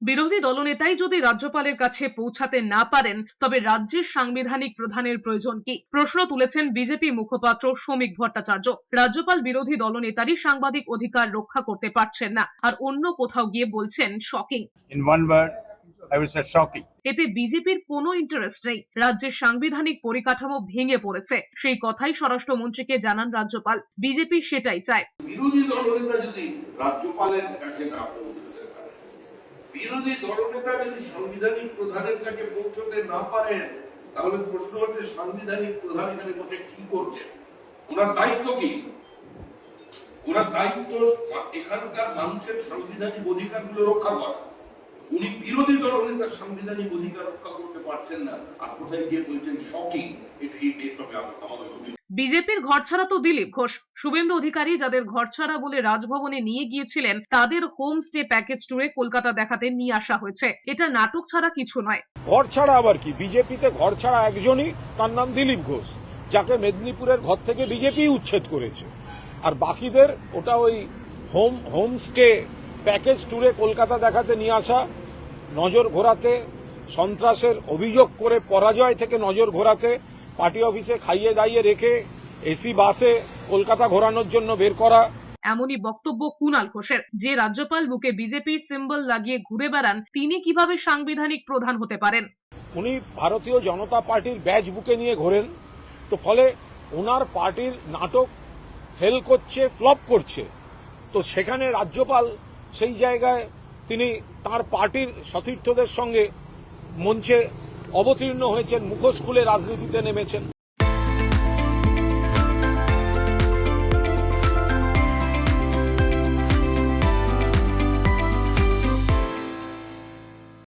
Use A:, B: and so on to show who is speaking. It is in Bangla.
A: বিরোধী দলনেতাই যদি রাজ্যপালের কাছে পৌঁছাতে না পারেন তবে রাজ্যের সাংবিধানিক প্রধানের প্রয়োজন কি? প্রশ্ন তুলেছেন বিজেপি মুখপাত্র শ্রমিক ভট্টাচার্য। রাজ্যপাল বিরোধী দলনেতারই সাংবাদিক অধিকার রক্ষা করতে পারছেন না, আর অন্য কোথাও গিয়ে বলছেন shocking.
B: In one word, I would say shocking.
A: এতে বিজেপির কোনো ইন্টারেস্ট নেই। রাজ্যের সাংবিধানিক পরিকাঠামো ভেঙে পড়েছে, সেই কথাই স্বরাষ্ট্রমন্ত্রীকে জানান রাজ্যপাল। বিজেপি সেটাই চায়।
C: বিরোধী দলনেতা যদি রাজ্যপালের কাছে না পৌঁছতে পারে, বিরোধী দলনেতা যদি সাংবিধানিক প্রধানের কাছে পৌঁছতে না পারেন, তাহলে প্রশ্ন হচ্ছে সাংবিধানিক প্রধান এখানে বসে কি করছে? ওনার দায়িত্ব কি? ওনার দায়িত্ব এখানকার মানুষের সাংবিধানিক অধিকারগুলো রক্ষা করা। উনি বিরোধী দলনেতার সাংবিধানিক অধিকার রক্ষা করতে পারছেন না, আর কোথায় গিয়ে বলছেন শকিং।
A: বিজেপির ঘরছাড়া তো দিলীপ ঘোষ, শুভেন্দু অধিকারী যাদের ঘরছাড়া বলে রাজভবনে নিয়ে গিয়েছিলেন, তাদের হোমস্টে প্যাকেজ ট্যুরে কলকাতা দেখাতে নিয়ে আসা হয়েছে। এটা নাটক ছাড়া কিছু নয়।
D: ঘরছাড়া আবার কি? বিজেপিতে ঘরছাড়া একজনই, তার নাম দিলীপ ঘোষ, যাকে মেদিনীপুরের ঘর থেকে বিজেপি উচ্ছেদ করেছে। আর বাকিদের ওটা ওই হোমস্টে প্যাকেজ ট্যুরে কলকাতা দেখাতে নিয়ে আসা, নজর ঘোরাতে, সন্ত্রাসের অভিযোগ করে পরাজয় থেকে নজর ঘোরাতে, পার্টি অফিসে খাইয়ে দাইয়ে রেখে এসি বাসে কলকাতা ঘোরানোর জন্য বের করা।
A: এমনই বক্তব্য কুণাল ঘোষের। যে রাজ্যপাল বুকে বিজেপির সিম্বল লাগিয়ে ঘুরে বেড়ান, তিনি কিভাবে সাংবিধানিক প্রধান হতে পারেন?
D: উনি ভারতীয় জনতা পার্টির ব্যাজ বুকে নিয়ে ঘোরেন, তো ফলে ওনার পার্টির নাটক ফেল করছে, ফ্লপ করছে। তো সেখানে রাজ্যপাল সেই জায়গায় তিনি তার পার্টির সতীর্থদের সঙ্গে মঞ্চে অবতীর্ণ হয়েছেন, মুখোশ খুলে রাজনীতিতে নেমেছেন।